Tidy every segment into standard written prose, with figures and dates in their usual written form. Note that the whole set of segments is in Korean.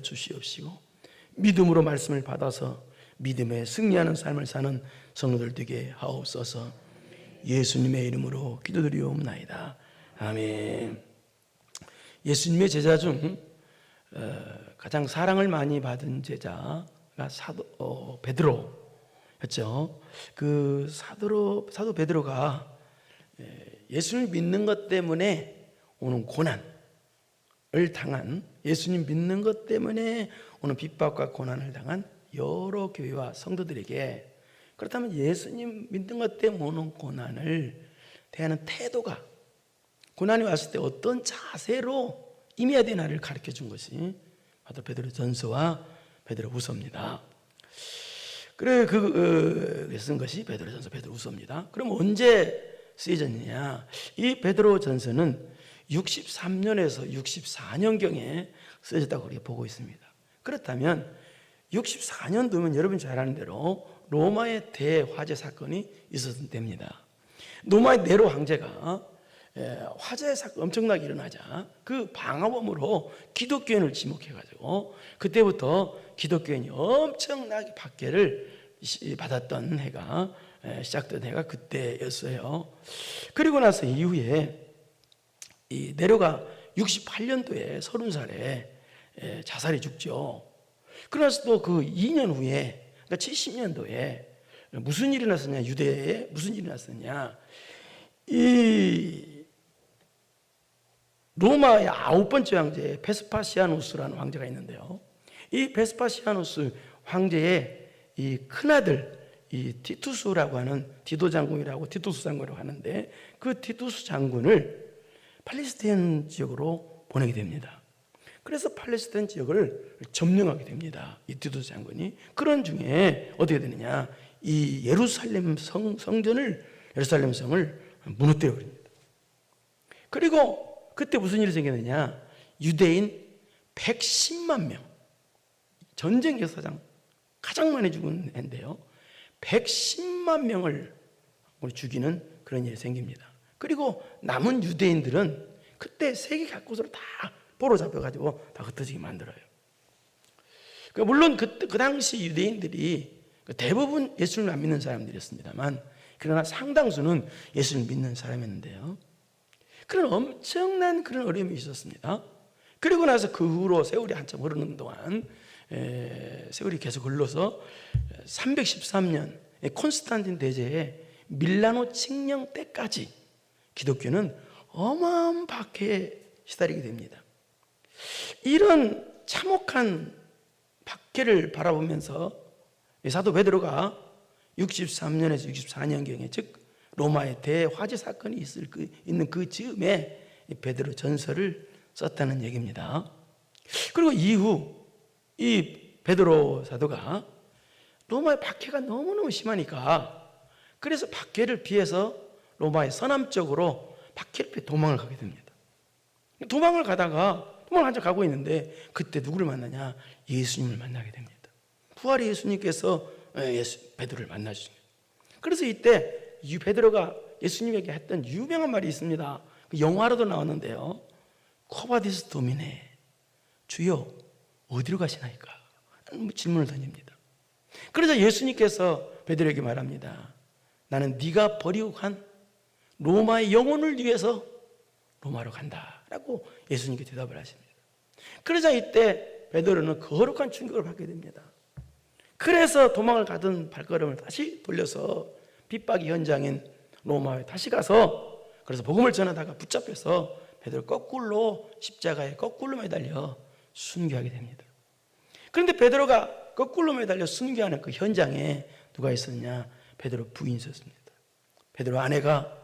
주시옵시고 믿음으로 말씀을 받아서 믿음에 승리하는 삶을 사는 성도들 되게 하옵소서. 예수님의 이름으로 기도드리옵나이다. 아멘. 예수님의 제자 중 가장 사랑을 많이 받은 제자가 사도 베드로였죠. 그 사도 베드로가 예수님을 믿는 것 때문에 오는 고난을 당한, 예수님 믿는 것 때문에 오는 핍박과 고난을 당한 여러 교회와 성도들에게, 그렇다면 예수님 믿는 것 때문에 오는 고난을 대하는 태도가, 고난이 왔을 때 어떤 자세로 임해야 되나를 가르쳐 준 것이 바로 베드로전서와 베드로후서입니다. 그래 쓴 것이 베드로전서, 베드로후서입니다. 그럼 언제 쓰여졌느냐? 이 베드로전서는 63년에서 64년경에 쓰여졌다고 그렇게 보고 있습니다. 그렇다면 64년도면 여러분이 잘 아는 대로 로마의 대화재 사건이 있었을 때입니다. 로마의 네로 황제가 화재 사건 엄청나게 일어나자 그 방화범으로 기독교인을 지목해가지고 그때부터 기독교인이 엄청나게 박해를 받았던 해가, 시작된 해가 그때였어요. 그리고 나서 이후에 이 네로가 68년도에 30살에 자살해 죽죠. 그러나서 또 그 2년 후에, 그러니까 70년도에 무슨 일이 났었냐? 유대에 무슨 일이 났었냐? 이 로마의 9번째 황제 베스파시아누스라는 황제가 있는데요. 이 베스파시아누스 황제의 이 큰아들, 이 티투스라고 하는 디도 장군이라고, 티투스 장군이라고 하는데, 그 티투스 장군을 팔레스타인 지역으로 보내게 됩니다. 그래서 팔레스타인 지역을 점령하게 됩니다. 이 티투스 장군이. 그런 중에 어떻게 되느냐? 이 예루살렘 성전을, 예루살렘 성을 무너뜨려 버립니다. 그리고 그때 무슨 일이 생겼느냐? 유대인 110만 명, 전쟁 역사상 가장 많이 죽은 해인데요, 110만 명을 죽이는 그런 일이 생깁니다. 그리고 남은 유대인들은 그때 세계 각곳으로 다 포로 잡혀가지고 다 흩어지게 만들어요. 물론 그 당시 유대인들이 대부분 예수님을 안 믿는 사람들이었습니다만, 그러나 상당수는 예수님을 믿는 사람이었는데요, 그런 엄청난 그런 어려움이 있었습니다. 그리고 나서 그 후로 세월이 한참 흐르는 동안, 세월이 계속 흘러서 313년 콘스탄틴 대제의 밀라노 칙령 때까지 기독교는 어마어마한 박해에 시달리게 됩니다. 이런 참혹한 박해를 바라보면서 사도 베드로가 63년에서 64년경에, 즉 로마의 대화재 사건이 있는 그 즈음에 베드로 전서를 썼다는 얘기입니다. 그리고 이후 이 베드로 사도가 로마의 박해가 너무너무 심하니까, 그래서 박해를 피해서 로마의 서남쪽으로 박해를 피해 도망을 가게 됩니다. 도망을 한참 가고 있는데 그때 누구를 만나냐? 예수님을 만나게 됩니다. 부활의 예수님께서 베드로를 만나주십니다. 그래서 이때 베드로가 예수님에게 했던 유명한 말이 있습니다. 영화로도 나왔는데요, 코바디스 도미네, 주여 어디로 가시나이까? 질문을 던집니다. 그러자 예수님께서 베드로에게 말합니다. 나는 네가 버리고 간 로마의 영혼을 위해서 로마로 간다 라고 예수님께 대답을 하십니다. 그러자 이때 베드로는 거룩한 충격을 받게 됩니다. 그래서 도망을 가던 발걸음을 다시 돌려서 핍박의 현장인 로마에 다시 가서, 그래서 복음을 전하다가 붙잡혀서 베드로 거꾸로 십자가에 거꾸로 매달려 순교하게 됩니다. 그런데 베드로가 거꾸로 매달려 순교하는 그 현장에 누가 있었냐? 베드로 부인이 있었습니다. 베드로 아내가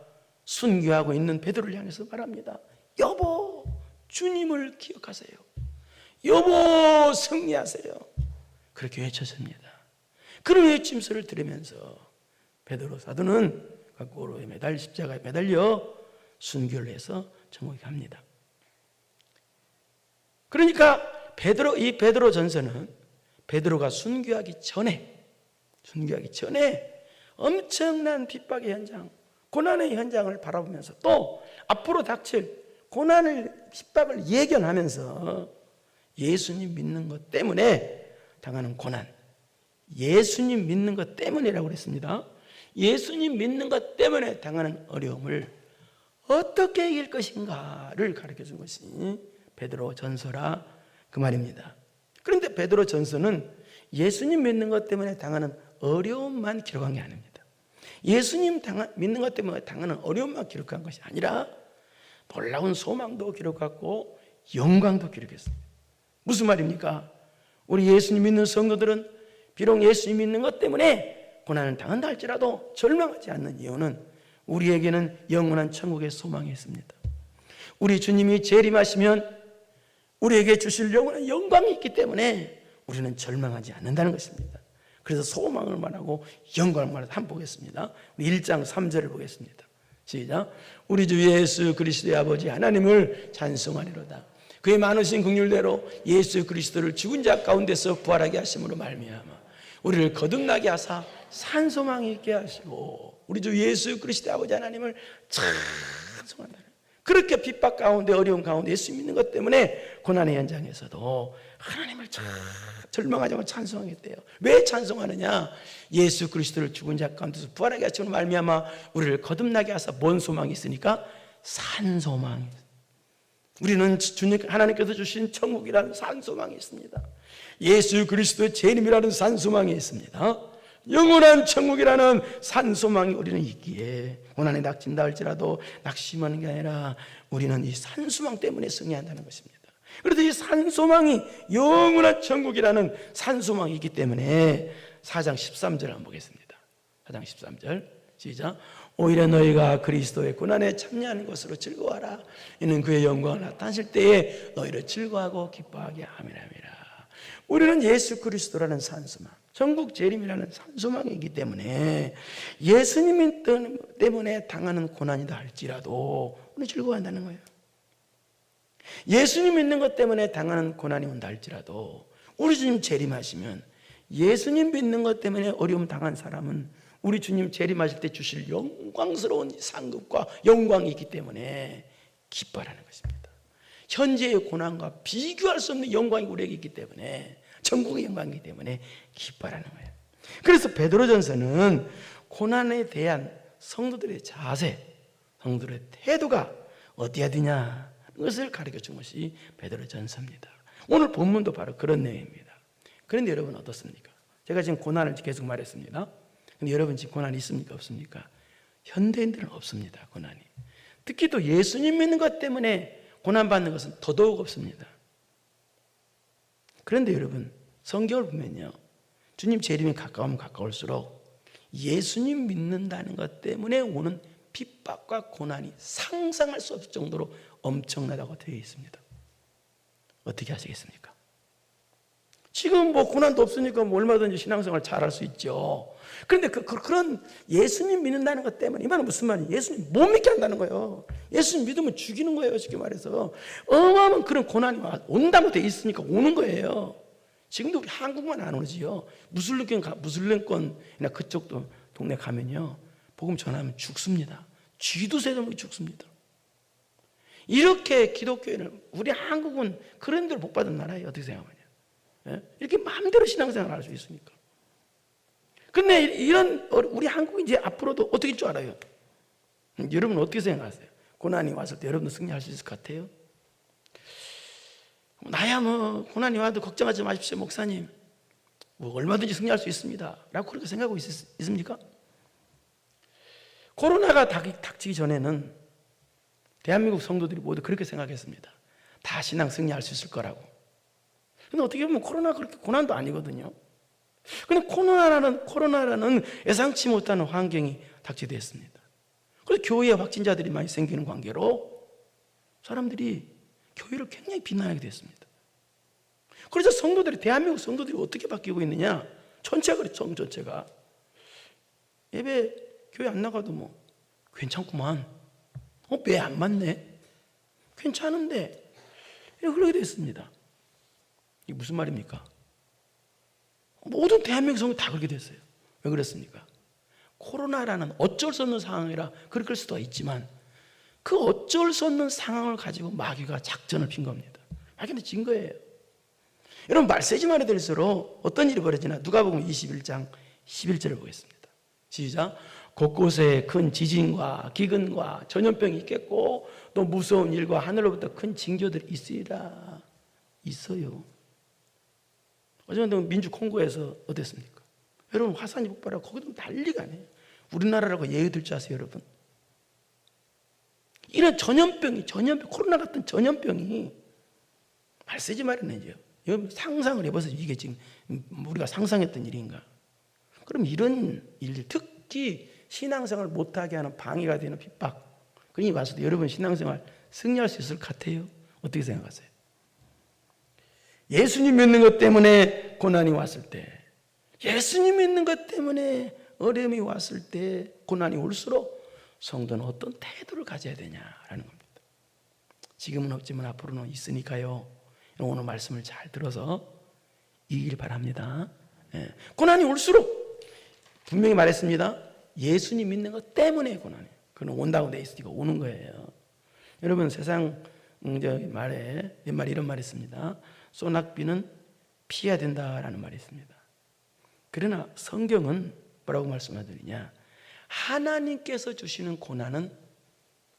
순교하고 있는 베드로를 향해서 말합니다. 여보, 주님을 기억하세요. 여보, 승리하세요. 그렇게 외쳤습니다. 그런 외침소리를 들으면서 베드로 사도는 거꾸로 십자가에 매달려 순교를 해서 천국에 갑니다. 그러니까 이 베드로 전서는 베드로가 순교하기 전에 엄청난 핍박의 현장, 고난의 현장을 바라보면서 또 앞으로 닥칠 고난을, 핍박을 예견하면서 예수님 믿는 것 때문에 당하는 고난, 예수님 믿는 것 때문이라고 그랬습니다. 예수님 믿는 것 때문에 당하는 어려움을 어떻게 이길 것인가를 가르쳐 준 것이 베드로 전서라 그 말입니다. 그런데 베드로 전서는 예수님 믿는 것 때문에 당하는 어려움만 기록한 게 아닙니다. 예수님 믿는 것 때문에 당하는 어려움만 기록한 것이 아니라 놀라운 소망도 기록하고 영광도 기록했습니다. 무슨 말입니까? 우리 예수님 믿는 성도들은 비록 예수님 믿는 것 때문에 고난을 당한다 할지라도 절망하지 않는 이유는 우리에게는 영원한 천국의 소망이 있습니다. 우리 주님이 재림하시면 우리에게 주실 영원한 영광이 있기 때문에 우리는 절망하지 않는다는 것입니다. 그래서 소망을 말하고 영광을 말해서 한번 보겠습니다. 1장 3절을 보겠습니다. 시작. 우리 주 예수 그리스도의 아버지 하나님을 찬송하리로다. 그의 많으신 긍휼대로 예수 그리스도를 죽은 자 가운데서 부활하게 하심으로 말미암아 우리를 거듭나게 하사 산소망 있게 하시고 우리 주 예수 그리스도의 아버지 하나님을 찬송한다. 그렇게 핍박 가운데 어려움 가운데 예수 믿는 것 때문에 고난의 현장에서도 하나님을 절망하지 않고 찬송하겠대요. 왜 찬송하느냐? 예수 그리스도를 죽은 자 가운데서 부활하게 하시고 말미암아 우리를 거듭나게 하사 뭔 소망이 있으니까? 산소망이 있습니다. 우리는 주님 하나님께서 주신 천국이라는 산소망이 있습니다. 예수 그리스도의 재림이라는 산소망이 있습니다. 영원한 천국이라는 산소망이 우리는 있기에 고난에 낙진다 할지라도 낙심하는 게 아니라 우리는 이 산소망 때문에 승리한다는 것입니다. 그래서 이 산소망이 영원한 천국이라는 산소망이 있기 때문에 4장 13절 한번 보겠습니다. 4장 13절 시작. 오히려 너희가 그리스도의 고난에 참여하는 것으로 즐거워하라. 이는 그의 영광을 나타내실 때에 너희를 즐거워하고 기뻐하게 함이라. 우리는 예수 그리스도라는 산소망, 전국 재림이라는 산소망이기 때문에 예수님 때문에 당하는 고난이다 할지라도 우리 즐거워한다는 거예요. 예수님 믿는 것 때문에 당하는 고난이 온다 할지라도 우리 주님 재림하시면 예수님 믿는 것 때문에 어려움 당한 사람은 우리 주님 재림하실 때 주실 영광스러운 상급과 영광이 있기 때문에 기뻐하라는 것입니다. 현재의 고난과 비교할 수 없는 영광이 우리에게 있기 때문에 천국의 영광이기 때문에 기뻐하라는 거예요. 그래서 베드로전서는 고난에 대한 성도들의 자세, 성도들의 태도가 어디야 되냐 것을 가르쳐 준 것이 베드로전서입니다. 오늘 본문도 바로 그런 내용입니다. 그런데 여러분 어떻습니까? 제가 지금 고난을 계속 말했습니다. 근데 여러분 지금 고난이 있습니까? 없습니까? 현대인들은 없습니다. 고난이. 특히 또 예수님 믿는 것 때문에 고난받는 것은 더더욱 없습니다. 그런데 여러분 성경을 보면요, 주님 재림이 가까우면 가까울수록 예수님 믿는다는 것 때문에 오는 핍박과 고난이 상상할 수 없을 정도로 엄청나다고 되어 있습니다. 어떻게 하시겠습니까? 지금 뭐 고난도 없으니까 뭐 얼마든지 신앙생활 잘할 수 있죠. 그런데 그런 예수님 믿는다는 것 때문에, 이 말은 무슨 말이에요? 예수님 못 믿게 한다는 거예요. 예수님 믿으면 죽이는 거예요. 쉽게 말해서 어마어마한 그런 고난이 온다고 돼 있으니까 오는 거예요. 지금도 우리 한국만 안 오지요. 무슬림권이나 그쪽도 동네 가면요, 복음 전하면 죽습니다. 쥐도 새도 죽습니다. 이렇게 기독교인을, 우리 한국은 그런 데를 복 받은 나라예요. 어떻게 생각하냐? 예? 이렇게 마음대로 신앙생활을 할 수 있으니까. 근데 이런 우리 한국이 이제 앞으로도 어떻게 될 줄 알아요? 여러분 어떻게 생각하세요? 고난이 왔을 때 여러분도 승리할 수 있을 것 같아요? 나야 뭐 고난이 와도 걱정하지 마십시오 목사님, 뭐 얼마든지 승리할 수 있습니다 라고 그렇게 생각하고 있습니까? 코로나가 닥치기 전에는 대한민국 성도들이 모두 그렇게 생각했습니다. 다 신앙 승리할 수 있을 거라고. 근데 어떻게 보면 코로나가 그렇게 고난도 아니거든요. 근데 코로나라는 예상치 못하는 환경이 닥치되었습니다. 그래서 교회에 확진자들이 많이 생기는 관계로 사람들이 교회를 굉장히 비난하게 됐습니다. 그래서 대한민국 성도들이 어떻게 바뀌고 있느냐? 전체가 그렇죠. 전체가. 예배 교회 안 나가도 뭐 괜찮구만. 왜 안 맞네? 괜찮은데. 그러게 됐습니다. 이게 무슨 말입니까? 모든 대한민국 성도 다 그렇게 됐어요. 왜 그랬습니까? 코로나라는 어쩔 수 없는 상황이라 그럴 수도 있지만 그 어쩔 수 없는 상황을 가지고 마귀가 작전을 핀 겁니다. 마귀는 진 거예요. 여러분 말세지말이 될수록 어떤 일이 벌어지나? 누가복음 21장 11절을 보겠습니다. 시작. 곳곳에 큰 지진과 기근과 전염병이 있겠고 또 무서운 일과 하늘로부터 큰 징조들이 있으리라. 있어요. 어제는 민주 콩고에서 어땠습니까? 여러분 화산이 폭발하고 거기도 난리가 아니에요. 우리나라라고 예의들 줄 아세요, 여러분? 이런 전염병, 코로나 같은 전염병이 말세지 말이네요. 여러분 상상을 해보세요. 이게 지금 우리가 상상했던 일인가? 그럼 이런 일, 특히 신앙생활 못하게 하는 방해가 되는 핍박, 그러니 와서도 여러분 신앙생활 승리할 수 있을 것 같아요? 어떻게 생각하세요? 예수님 믿는 것 때문에 고난이 왔을 때, 예수님 믿는 것 때문에 어려움이 왔을 때, 고난이 올수록 성도는 어떤 태도를 가져야 되냐라는 겁니다. 지금은 없지만 앞으로는 있으니까요. 오늘 말씀을 잘 들어서 이기길 바랍니다. 고난이 올수록 분명히 말했습니다. 예수님 믿는 것 때문에 고난이에요. 그건 온다고 돼 있으니까 오는 거예요. 여러분 세상 말에 옛말에 이런 말이 있습니다. 소낙비는 피해야 된다라는 말이 있습니다. 그러나 성경은 뭐라고 말씀하더냐? 하나님께서 주시는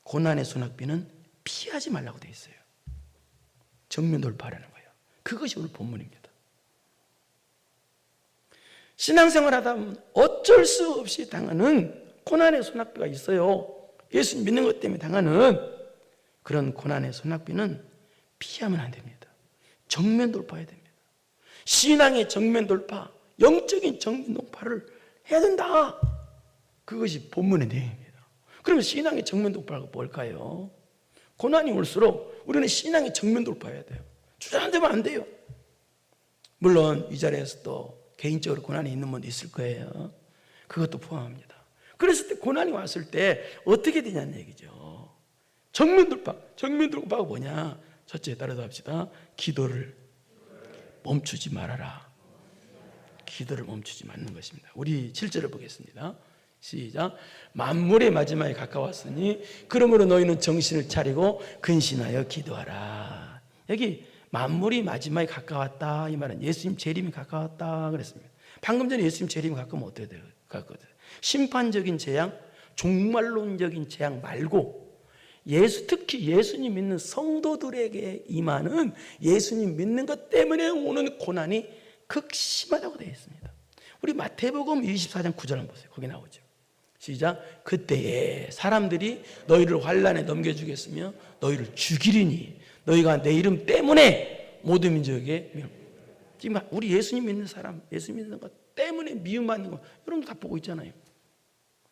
고난의 소낙비는 피하지 말라고 돼 있어요. 정면 돌파하라는 거예요. 그것이 오늘 본문입니다. 신앙생활 하다 보면 어쩔 수 없이 당하는 고난의 소낙비가 있어요. 예수 믿는 것 때문에 당하는 그런 고난의 소낙비는 피하면 안 됩니다. 정면 돌파해야 됩니다. 신앙의 정면 돌파, 영적인 정면 돌파를 해야 된다. 그것이 본문의 내용입니다. 그러면 신앙의 정면 돌파가 뭘까요? 고난이 올수록 우리는 신앙의 정면 돌파해야 돼요. 주저앉으면 안 돼요. 물론 이 자리에서 또 개인적으로 고난이 있는 분도 있을 거예요. 그것도 포함합니다. 그랬을 때 고난이 왔을 때 어떻게 되냐는 얘기죠. 정면 돌파가 뭐냐? 첫째 따라서 합시다. 기도를 멈추지 말아라. 기도를 멈추지 말는 것입니다. 우리 7절을 보겠습니다. 시작. 만물의 마지막에 가까웠으니 그러므로 너희는 정신을 차리고 근신하여 기도하라. 여기 만물이 마지막에 가까웠다 이 말은 예수님 재림이 가까웠다 그랬습니다. 방금 전에 예수님 재림이 가까우면 어떻게 돼요? 심판적인 재앙, 종말론적인 재앙 말고 특히 예수님 믿는 성도들에게 임하는 예수님 믿는 것 때문에 오는 고난이 극심하다고 되어 있습니다. 우리 마태복음 24장 9절 한번 보세요. 거기 나오죠. 시작. 그때에 사람들이 너희를 환난에 넘겨주겠으며 너희를 죽이리니 너희가 내 이름 때문에 모든 민족에게 지금 우리 예수님 믿는 사람, 예수님 믿는 것 때문에 미움받는 거 여러분도 다 보고 있잖아요.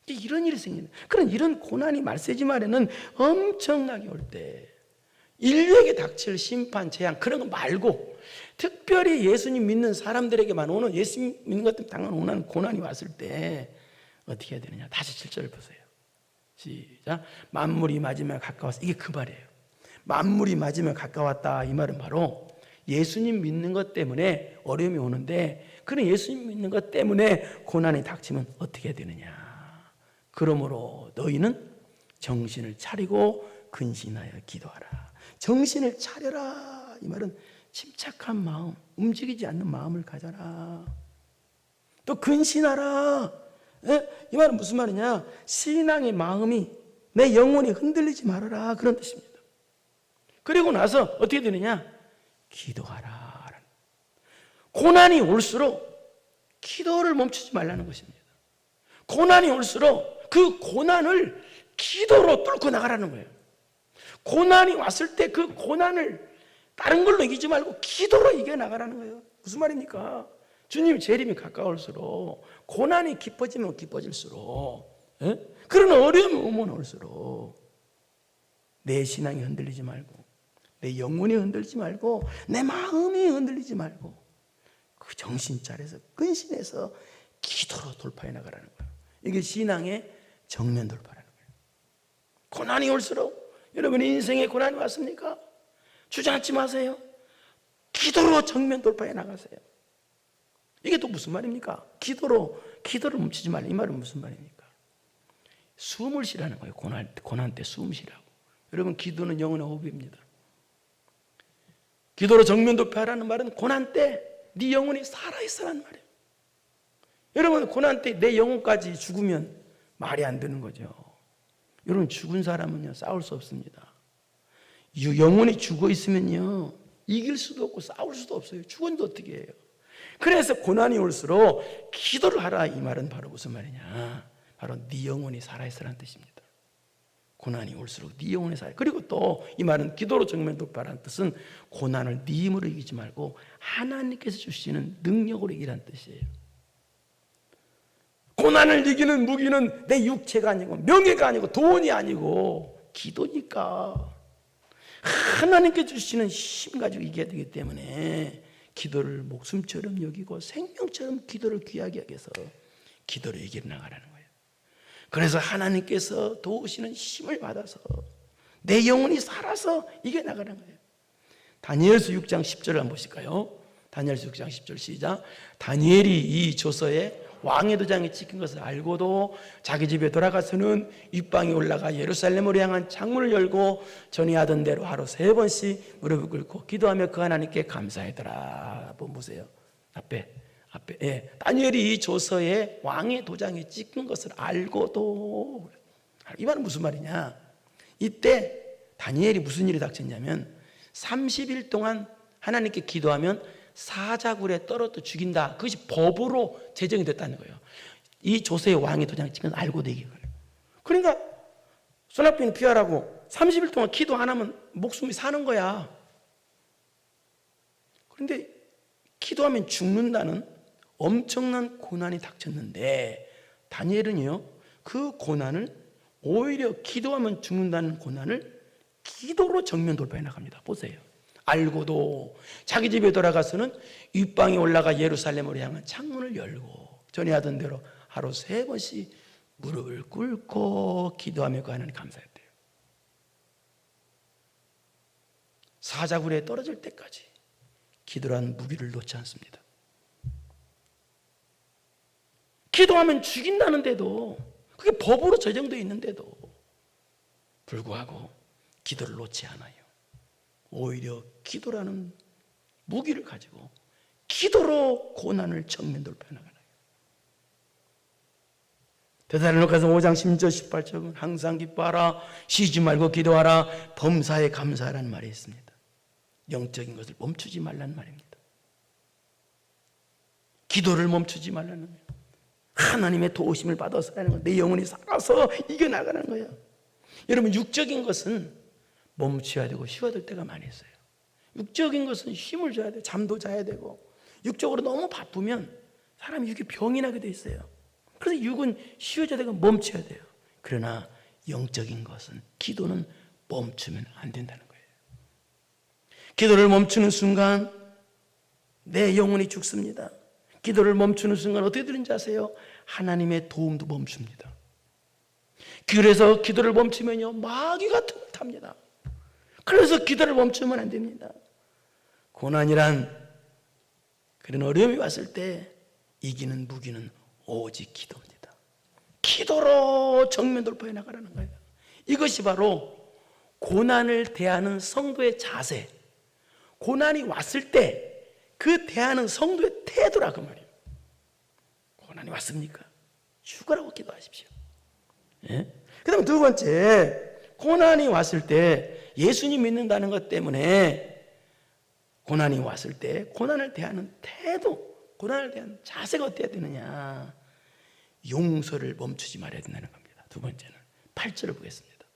이런 일이 생기는, 그런 이런 고난이 말세지 말에는 엄청나게 올 때 인류에게 닥칠 심판, 재앙 그런 거 말고 특별히 예수님 믿는 사람들에게만 오는, 예수님 믿는 것 때문에 당하는 고난이 왔을 때 어떻게 해야 되느냐? 다시 7절을 보세요. 시작. 만물이 마지막에 가까웠어. 이게 그 말이에요. 만물이 마지막에 가까웠다 이 말은 바로 예수님 믿는 것 때문에 어려움이 오는데, 그런 예수님 믿는 것 때문에 고난이 닥치면 어떻게 해야 되느냐? 그러므로 너희는 정신을 차리고 근신하여 기도하라. 정신을 차려라 이 말은 침착한 마음, 움직이지 않는 마음을 가져라. 또 근신하라, 이 말은 무슨 말이냐? 신앙의 마음이, 내 영혼이 흔들리지 말아라 그런 뜻입니다. 그리고 나서 어떻게 되느냐? 기도하라. 고난이 올수록 기도를 멈추지 말라는 것입니다. 고난이 올수록 그 고난을 기도로 뚫고 나가라는 거예요. 고난이 왔을 때 그 고난을 다른 걸로 이기지 말고 기도로 이겨나가라는 거예요. 무슨 말입니까? 주님 재림이 가까울수록, 고난이 깊어지면 깊어질수록, 그런 어려움이 오면 올수록 내 신앙이 흔들리지 말고, 내 영혼이 흔들리지 말고, 내 마음이 흔들리지 말고 그 정신 차려서 근신해서 기도로 돌파해 나가라는 거예요. 이게 신앙의 정면 돌파라는 거예요. 고난이 올수록, 여러분 인생에 고난이 왔습니까? 주저앉지 마세요. 기도로 정면 돌파해 나가세요. 이게 또 무슨 말입니까? 기도를 멈추지 말라 이 말은 무슨 말입니까? 숨을 쉬라는 거예요. 고난 때 숨 쉬라고. 여러분 기도는 영혼의 호흡입니다. 기도로 정면 돌파하라는 말은 고난 때 네 영혼이 살아있으라는 말이에요. 여러분, 고난 때 내 영혼까지 죽으면 말이 안 되는 거죠. 여러분, 죽은 사람은요 싸울 수 없습니다. 영혼이 죽어 있으면요 이길 수도 없고 싸울 수도 없어요. 죽었는데 어떻게 해요? 그래서 고난이 올수록 기도를 하라, 이 말은 바로 무슨 말이냐, 바로 네 영혼이 살아있으라는 뜻입니다. 고난이 올수록 네 영혼이 살아. 그리고 또 이 말은 기도로 정면 돌파라는 뜻은 고난을 네 힘으로 이기지 말고 하나님께서 주시는 능력으로 이기라는 뜻이에요. 고난을 이기는 무기는 내 육체가 아니고 명예가 아니고 돈이 아니고 기도니까 하나님께 주시는 힘 가지고 이겨야 되기 때문에 기도를 목숨처럼 여기고 생명처럼 기도를 귀하게 여겨서 기도를 이겨나가라는 거예요. 그래서 하나님께서 도우시는 힘을 받아서 내 영혼이 살아서 이겨나가는 거예요. 다니엘서 6장 10절을 한번 보실까요? 다니엘서 6장 10절 시작. 다니엘이 이 조서에 왕의 도장이 찍힌 것을 알고도 자기 집에 돌아가서는 윗방에 올라가 예루살렘으로 향한 창문을 열고 전에 하던 대로 하루 3번씩 무릎을 꿇고 기도하며 그 하나님께 감사하더라. 한번 보세요. 앞에 다니엘이 이 조서에 왕의 도장이 찍힌 것을 알고도, 이 말은 무슨 말이냐, 이때 다니엘이 무슨 일이 닥쳤냐면 30일 동안 하나님께 기도하면 사자굴에 떨어져 죽인다. 그것이 법으로 제정이 됐다는 거예요. 이 조서의 왕의 도장이 찍힌 걸 알고도 얘기해요. 그러니까 손아귀는 피하라고 30일 동안 기도 안 하면 목숨이 사는 거야. 그런데 기도하면 죽는다는 엄청난 고난이 닥쳤는데 다니엘은요 그 고난을 오히려 기도하면 죽는다는 고난을 기도로 정면 돌파해 나갑니다. 보세요. 알고도 자기 집에 돌아가서는 윗방에 올라가 예루살렘으로 향한 창문을 열고 전에 하던 대로 하루 3번씩 무릎을 꿇고 기도하며 그 하나님 감사했대요. 사자굴에 떨어질 때까지 기도라는 무기를 놓지 않습니다. 기도하면 죽인다는데도, 그게 법으로 제정되어 있는데도 불구하고 기도를 놓지 않아요. 오히려 기도라는 무기를 가지고 기도로 고난을 정면 돌파해 나가요. 데살로니가서 5장 16절 18절은 항상 기뻐하라, 쉬지 말고 기도하라, 범사에 감사하라는 말이 있습니다. 영적인 것을 멈추지 말라는 말입니다. 기도를 멈추지 말라는 거예요. 하나님의 도우심을 받아서 하는 거예요. 내 영혼이 살아서 이겨나가는 거예요. 여러분, 육적인 것은 멈춰야 되고 쉬어야 될 때가 많이 있어요. 육적인 것은 힘을 줘야 돼요. 잠도 자야 되고. 육적으로 너무 바쁘면 사람이 육이 병이 나게 돼 있어요. 그래서 육은 쉬어줘야 되고 멈춰야 돼요. 그러나 영적인 것은, 기도는 멈추면 안 된다는 거예요. 기도를 멈추는 순간 내 영혼이 죽습니다. 기도를 멈추는 순간 어떻게 되는지 아세요? 하나님의 도움도 멈춥니다. 그래서 기도를 멈추면요 마귀가 틈을 탑니다. 그래서 기도를 멈추면 안 됩니다. 고난이란 그런 어려움이 왔을 때 이기는 무기는 오직 기도입니다. 기도로 정면 돌파해 나가라는 거예요. 이것이 바로 고난을 대하는 성도의 자세, 고난이 왔을 때 그 대하는 성도의 태도라 그 말이에요. 고난이 왔습니까? 죽으라고 기도하십시오. 예? 그 다음에 두 번째, 고난이 왔을 때 예수님 믿는다는 것 때문에 고난이 왔을 때 고난을 대하는 태도, 고난을 대하는 자세가 어때야 되느냐, 용서를 멈추지 말아야 된다는 겁니다. 두 번째는 8절을 보겠습니다.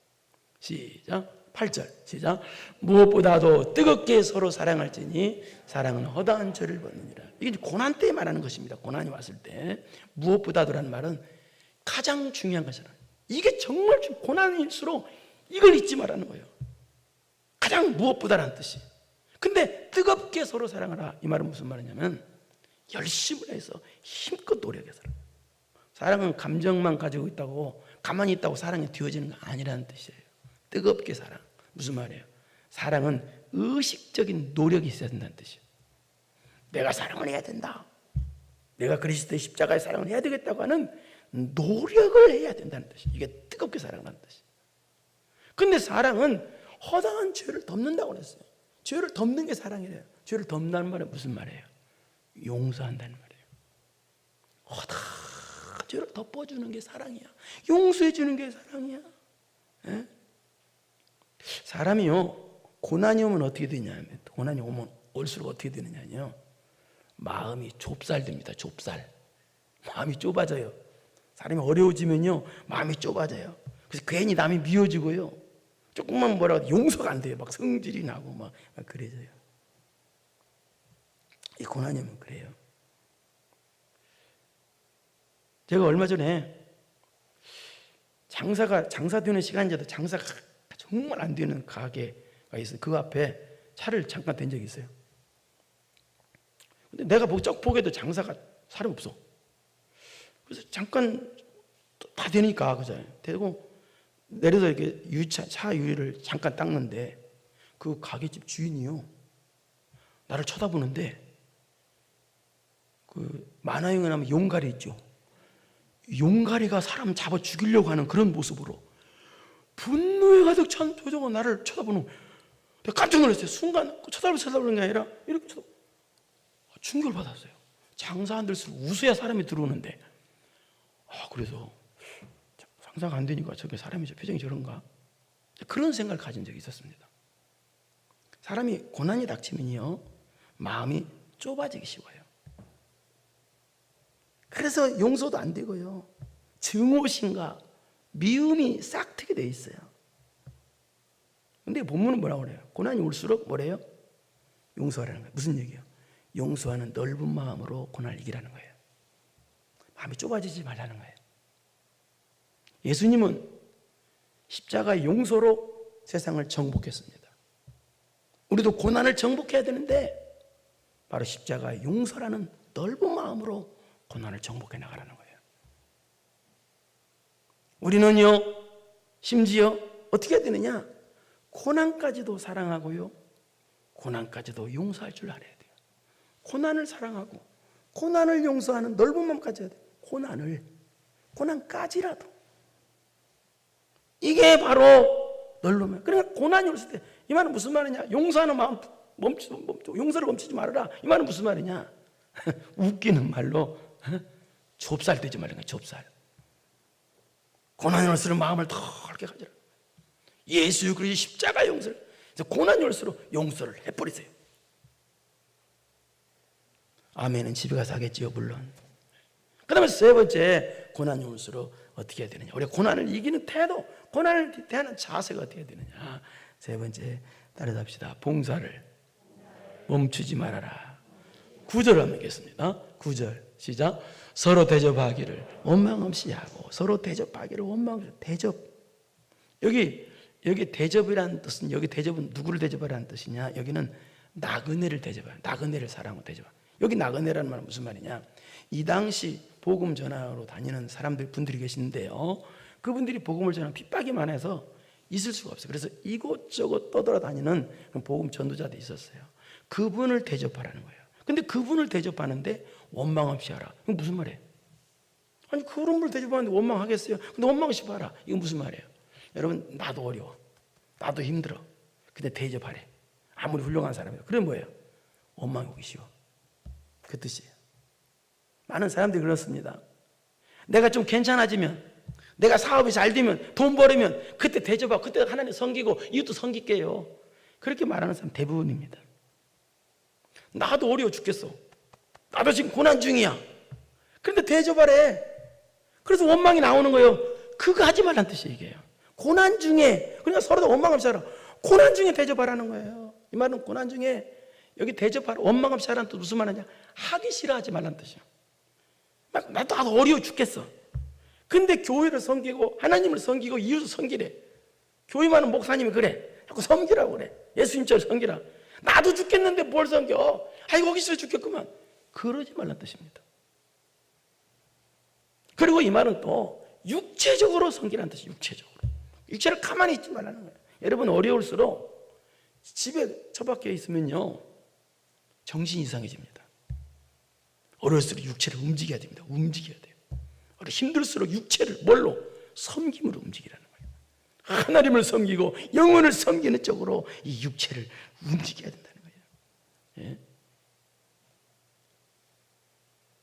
시작. 8절 시작. 무엇보다도 뜨겁게 서로 사랑할지니 사랑은 허다한 죄를 벗느니라. 이게 고난 때 말하는 것입니다. 고난이 왔을 때 무엇보다도라는 말은 가장 중요한 것이라. 이게 정말 고난일수록 이걸 잊지 말라는 거예요. 가장 무엇보다라는 뜻이. 근데 뜨겁게 서로 사랑하라, 이 말은 무슨 말이냐면 열심을 해서 힘껏 노력해서. 사랑은 감정만 가지고 있다고, 가만히 있다고 사랑이 되어지는 거 아니라는 뜻이에요. 뜨겁게 사랑. 무슨 말이에요? 사랑은 의식적인 노력이 있어야 된다는 뜻이에요. 내가 사랑을 해야 된다, 내가 그리스도의 십자가의 사랑을 해야 되겠다고 하는 노력을 해야 된다는 뜻이에요. 이게 뜨겁게 사랑하는 뜻이에요. 근데 사랑은 허다한 죄를 덮는다고 그랬어요. 죄를 덮는 게 사랑이래요. 죄를 덮는다는 말은 무슨 말이에요? 용서한다는 말이에요. 다 죄를 덮어주는 게 사랑이야. 용서해 주는 게 사랑이야. 예? 사람이요, 고난이 오면 어떻게 되냐면, 고난이 오면 올수록 어떻게 되느냐요, 마음이 좁쌀됩니다. 좁쌀. 마음이 좁아져요. 사람이 어려워지면요, 마음이 좁아져요. 그래서 괜히 남이 미워지고요, 조금만 뭐라고 용서가 안 돼요. 막 성질이 나고 막 그래져요. 이 고난이 오면 그래요. 제가 얼마 전에 장사되는 시간인데도 장사가 정말 안 되는 가게가 있어요. 그 앞에 차를 잠깐 댄 적이 있어요. 근데 내가 쩍 보게도 장사가 사람 없어. 그래서 잠깐 다 되니까 그죠? 되고 내려서 이렇게 차 유리를 잠깐 닦는데 그 가게집 주인이요, 나를 쳐다보는데 그 만화 영화 나면 용가리 있죠? 용가리가 사람 잡아 죽이려고 하는 그런 모습으로 분노에 가득 찬 표정으로 나를 쳐다보는 거예요. 내가 깜짝 놀랐어요. 순간 쳐다보는 게 아니라 이렇게 충격을 받았어요. 장사 안 될수록 웃어야 사람이 들어오는데, 그래서 장사가 안 되니까 저게 사람이 표정이 저런가? 그런 생각을 가진 적이 있었습니다. 사람이 고난이 닥치면요, 마음이 좁아지기 쉬워요. 그래서 용서도 안 되고요, 증오심과 미움이 싹트게 돼 있어요. 근데 본문은 뭐라고 그래요? 고난이 올수록 뭐래요? 용서하라는 거예요. 무슨 얘기예요? 용서하는 넓은 마음으로 고난을 이기라는 거예요. 마음이 좁아지지 말라는 거예요. 예수님은 십자가의 용서로 세상을 정복했습니다. 우리도 고난을 정복해야 되는데 바로 십자가의 용서라는 넓은 마음으로 고난을 정복해 나가라는 거예요. 우리는요, 심지어 어떻게 해야 되느냐? 고난까지도 사랑하고요, 고난까지도 용서할 줄 알아야 돼요. 고난을 사랑하고 고난을 용서하는 넓은 마음까지 해야 돼요. 고난까지라도. 이게 바로 넓으면. 그러니까 고난이 올을 때, 이 말은 무슨 말이냐? 용서하는 마음 용서를 멈추지 말아라. 이 말은 무슨 말이냐? 웃기는 말로 좁쌀되지 말라는 거야. 좁쌀. 고난이 올수록 마음을 더 넓게 가지라. 예수 그리스도의 십자가 용서를. 그래서 고난이 올수록 용서를 해버리세요. 아멘은 집에 가서 하겠지요, 물론. 그 다음에 세 번째, 고난이 올수록 어떻게 해야 되느냐? 우리가 고난을 이기는 태도, 고난을 대하는 자세가 어떻게 해야 되느냐? 세 번째, 따라잡시다. 봉사를 멈추지 말아라. 9절 한번 읽겠습니다. 9절 시작. 서로 대접하기를 원망 없이 하고, 서로 대접하기를 원망 없이. 대접. 여기 대접이라는 뜻은, 여기 대접은 누구를 대접하라는 뜻이냐? 여기는 나그네를 대접하라. 나그네를 사랑하고 대접하라. 여기 나그네라는 말은 무슨 말이냐? 이 당시 복음 전하러 다니는 분들이 계시는데요, 그분들이 복음을 전하는 핍박이 많아서 있을 수가 없어요. 그래서 이곳저곳 떠돌아다니는 복음 전도자들이 있었어요. 그분을 대접하라는 거예요. 근데 그분을 대접하는데 원망 없이 하라. 이건 무슨 말이에요? 아니, 그분을 대접하는데 원망하겠어요? 근데 원망 없이 봐라. 이건 무슨 말이에요? 여러분, 나도 어려워, 나도 힘들어, 근데 대접하래. 아무리 훌륭한 사람이에요. 그래 뭐예요? 원망이 오기 쉬워. 그 뜻이에요. 많은 사람들이 그렇습니다. 내가 좀 괜찮아지면, 내가 사업이 잘 되면, 돈 벌으면 그때 대접하고, 그때 하나님 섬기고 이것도 섬길게요. 그렇게 말하는 사람 대부분입니다. 나도 어려워 죽겠어, 나도 지금 고난 중이야, 그런데 대접하래. 그래서 원망이 나오는 거예요. 그거 하지 말라는 뜻이에요. 이게요. 고난 중에, 그러니까 서로 다 원망 없이 하라. 고난 중에 대접하라는 거예요. 이 말은 고난 중에, 여기 대접하라, 원망 없이 하라는 뜻 무슨 말이냐? 하기 싫어하지 말라는 뜻이에요. 나도 어려워 죽겠어, 근데 교회를 섬기고 하나님을 섬기고 이웃을 섬기래. 교회 많은 목사님이 그래, 자꾸 섬기라고 그래. 예수님처럼 섬기라. 나도 죽겠는데 뭘 섬겨? 아이고 거기 있어 죽겠구만. 그러지 말라는 뜻입니다. 그리고 이 말은 또 육체적으로 섬기라는 뜻이에요. 육체를 가만히 있지 말라는 거예요. 여러분, 어려울수록 집에 처박혀 있으면요, 정신이 이상해집니다. 어려울수록 육체를 움직여야 됩니다. 움직여야 돼요. 힘들수록 육체를 뭘로? 섬김으로 움직이라는 거예요. 하나님을 섬기고 영혼을 섬기는 쪽으로 이 육체를 움직여야 된다는 거예요. 예?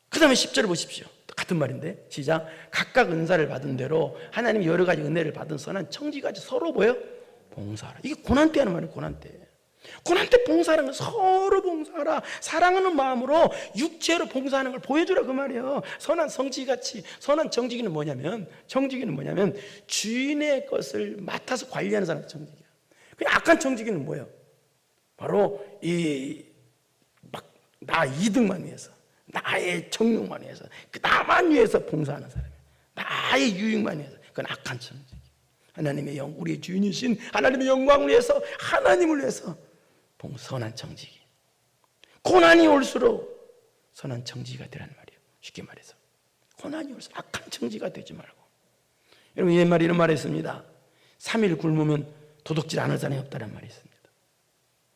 그 다음에 10절을 보십시오. 같은 말인데 시작. 각각 은사를 받은 대로 하나님이 여러 가지 은혜를 받은 선한 청지까지 서로 뭐예요? 봉사하라. 이게 고난때 하는 말이에요. 고난때 봉사하는 건 서로 봉사하라. 사랑하는 마음으로 육체로 봉사하는 걸 보여주라 그 말이에요. 선한 성지같이. 선한 정직이는 뭐냐면 주인의 것을 맡아서 관리하는 사람이 정직이야. 그냥 악한 정직이는 뭐예요? 바로 나 이득만 위해서, 나의 정욕만 위해서, 나만 위해서 봉사하는 사람이에요. 나의 유익만 위해서. 그건 악한 정직. 하나님의 우리의 주인이신 하나님의 영광을 위해서, 하나님을 위해서 선한 정직이. 고난이 올수록 선한 정직이가 되라는 말이에요. 쉽게 말해서 고난이 올수록 악한 정직이가 되지 말고. 여러분 옛말에 이런 말이 있습니다. 3일 굶으면 도둑질 안 할 사람이 없다는 말이 있습니다.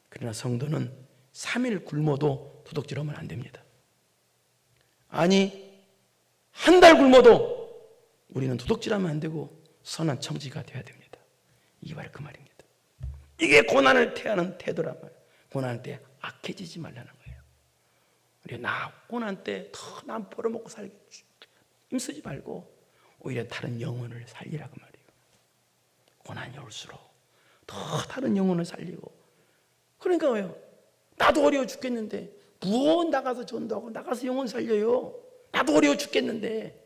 그러나 성도는 3일 굶어도 도둑질하면 안 됩니다. 아니 한 달 굶어도 우리는 도둑질하면 안 되고 선한 청지가 되어야 됩니다. 이게 바로 그 말입니다. 이게 고난을 태하는 태도란 말이에요. 고난 때 악해지지 말라는 거예요. 우리 고난 때 더 남 벌어먹고 살기 힘쓰지 말고 오히려 다른 영혼을 살리라고 말이에요. 고난이 올수록 더 다른 영혼을 살리고. 그러니까 왜요? 나도 어려워 죽겠는데 무엇 나가서 전도하고 나가서 영혼 살려요. 나도 어려워 죽겠는데.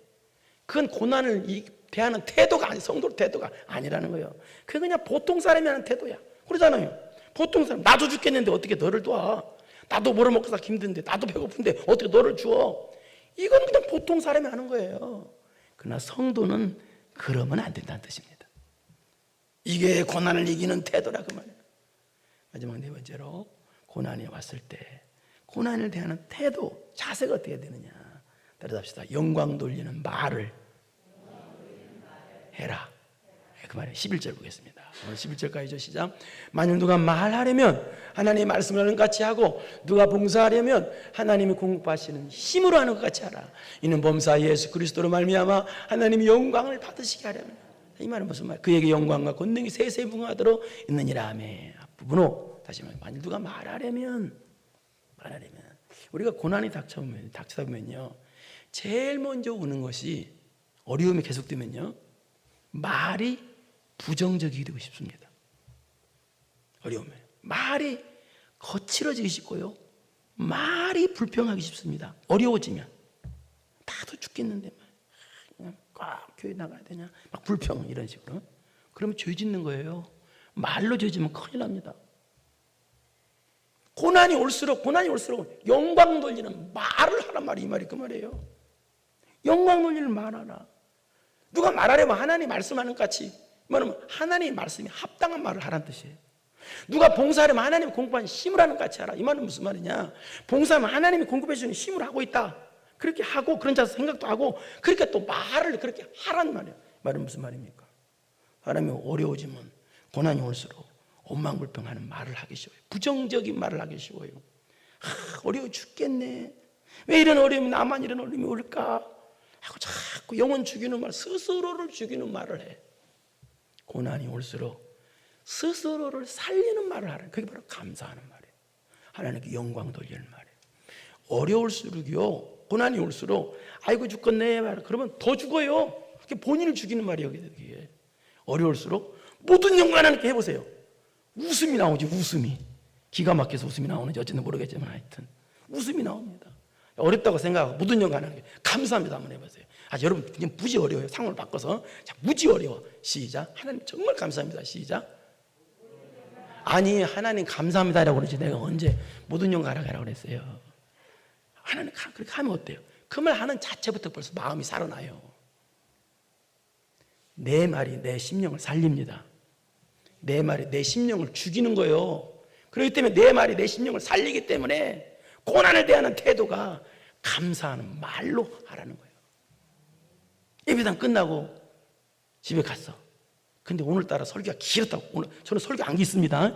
그건 고난을 대하는 태도가 아니, 성도 태도가 아니라는 거예요. 그게 그냥 보통 사람이 하는 태도야. 그러잖아요. 보통 사람, 나도 죽겠는데 어떻게 너를 도와? 나도 벌어먹고 살기 힘든데, 나도 배고픈데 어떻게 너를 주어? 이건 그냥 보통 사람이 하는 거예요. 그러나 성도는 그러면 안 된다는 뜻입니다. 이게 고난을 이기는 태도라 그 말이에요. 마지막 네 번째로, 고난이 왔을 때 고난을 대하는 태도, 자세가 어떻게 되느냐. 따라잡시다. 영광 돌리는 말을 해라. 그 말에 11절 보겠습니다. 오늘 11절까지죠. 시작. 만일 누가 말하려면 하나님의 말씀을 하는 것 같이 하고, 누가 봉사하려면 하나님이 공급하시는 힘으로 하는 것 같이 하라. 이는 범사 예수 그리스도로 말미암아 하나님이 영광을 받으시게 하려면. 이 말은 무슨 말? 그에게 영광과 권능이 세세무궁하도록 있느니라. 아멘. 앞부분으로 다시 말해. 만일 누가 말하려면 우리가 고난이 닥치다 보면요, 제일 먼저 오는 것이, 어려움이 계속되면요, 말이 부정적이 되고 싶습니다. 어려우면 말이 거칠어지기 쉽고요, 말이 불평하기 쉽습니다. 어려워지면 나도 죽겠는데 꽉 교회 나가야 되냐, 막 불평 이런 식으로. 그러면 죄 짓는 거예요. 말로 죄 지면 큰일 납니다. 고난이 올수록 영광 돌리는 말을 하란 말이 이 말이 그 말이에요. 영광 돌리는 말하라. 누가 말하려면 하나님 말씀하는 것 같이, 말하면 하나님 말씀이 합당한 말을 하라는 뜻이에요. 누가 봉사하려면 하나님이 공급하는 힘을 하는 것 같이 하라. 이 말은 무슨 말이냐? 봉사하면 하나님이 공급해 주는 힘을 하고 있다. 그렇게 하고 그런 자세 생각도 하고, 그러니까 또 말을 그렇게 하란 말이에요. 말은 무슨 말입니까? 사람이 어려워지면, 고난이 올수록 원망불평하는 말을 하기 쉬워요. 부정적인 말을 하기 쉬워요. 어려워 죽겠네. 왜 이런 어려움이, 나만 이런 어려움이 올까? 하고 자꾸 영혼 죽이는 말, 스스로를 죽이는 말을 해. 고난이 올수록 스스로를 살리는 말을 하라. 그게 바로 감사하는 말이에요. 하나님께 영광 돌리는 말이에요. 어려울수록요, 고난이 올수록 아이고 죽겠네 말, 그러면 더 죽어요. 그게 본인을 죽이는 말이에요. 그게 어려울수록 모든 영광 하나님께 해보세요. 웃음이 나오지. 웃음이 기가 막혀서 웃음이 나오는지 어쨌든 모르겠지만 하여튼 웃음이 나옵니다. 어렵다고 생각하고 모든 영광 하나님께 감사합니다 한번 해보세요. 여러분 그냥 무지 어려워요. 상황을 바꿔서. 자, 무지 어려워. 시작. 하나님 정말 감사합니다. 시작. 아니 하나님 감사합니다라고 그러지 내가 언제 모든 영광 하라고 그랬어요. 하나님 그렇게 하면 어때요? 그 말 하는 자체부터 벌써 마음이 살아나요. 내 말이 내 심령을 살립니다. 내 말이 내 심령을 죽이는 거예요. 그렇기 때문에 내 말이 내 심령을 살리기 때문에 고난을 대하는 태도가 감사하는 말로 하라는 거예요. 예배당 끝나고 집에 갔어. 근데 오늘따라 설교가 길었다고. 오늘 저는 설교 안 길습니다.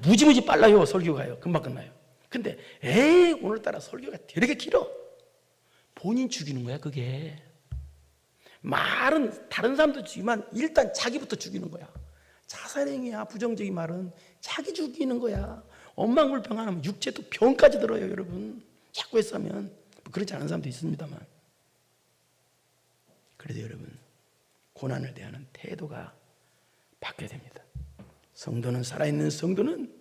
무지무지 빨라요. 설교가요. 금방 끝나요. 근데 오늘따라 설교가 되게 길어. 본인 죽이는 거야 그게. 말은 다른 사람도 죽이지만 일단 자기부터 죽이는 거야. 자살행위야. 부정적인 말은 자기 죽이는 거야. 엄망불평 안 하면 육체도 병까지 들어요, 여러분. 자꾸 해서 하면. 그렇지 않은 사람도 있습니다만. 그래도 여러분, 고난을 대하는 태도가 바뀌어야 됩니다. 성도는, 살아있는 성도는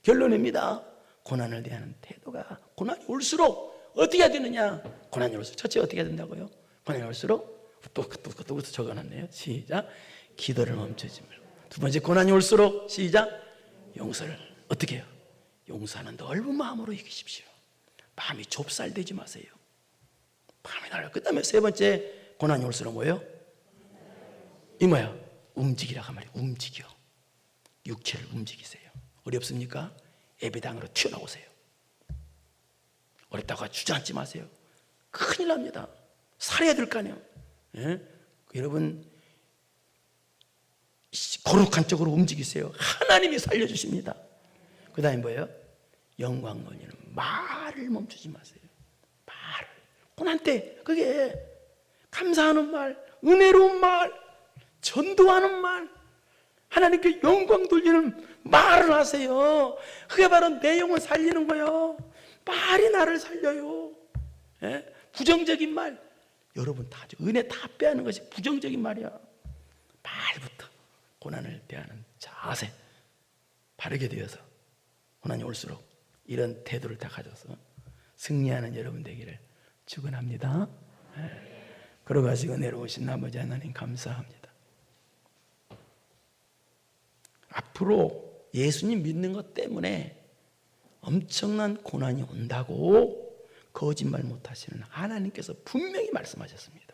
결론입니다. 고난을 대하는 태도가, 고난이 올수록 어떻게 해야 되느냐? 고난이 올수록, 첫째 어떻게 해야 된다고요? 고난이 올수록 또 적어놨네요. 시작. 기도를 멈추지 말고. 두 번째, 고난이 올수록 시작. 용서를 어떻게 해요? 용서하는 넓은 마음으로 이기십시오. 마음이 좁쌀되지 마세요. 마음이 넓어. 그 다음에 세 번째, 고난이 올수록 뭐예요? 이 뭐야? 움직이라고 말이에요. 움직여. 육체를 움직이세요. 어렵습니까? 예배당으로 튀어나오세요. 어렵다고 주저앉지 마세요. 큰일 납니다. 살아야 될 거 아니에요. 예? 여러분, 거룩한 쪽으로 움직이세요. 하나님이 살려주십니다. 그 다음에 뭐예요? 영광 놀리는 말을 멈추지 마세요. 말을. 고난 때 그게 감사하는 말, 은혜로운 말, 전도하는 말, 하나님께 영광 돌리는 말을 하세요. 그게 바로 내 영혼 살리는 거예요. 말이 나를 살려요. 예? 부정적인 말, 여러분 다 은혜 다 빼앗는 것이 부정적인 말이야. 말부터 고난을 대하는 자세 바르게 되어서 고난이 올수록 이런 태도를 다 가져서 승리하는 여러분 되기를 축원합니다. 걸어가시고 내려오신 아버지 하나님 감사합니다. 앞으로 예수님 믿는 것 때문에 엄청난 고난이 온다고 거짓말 못하시는 하나님께서 분명히 말씀하셨습니다.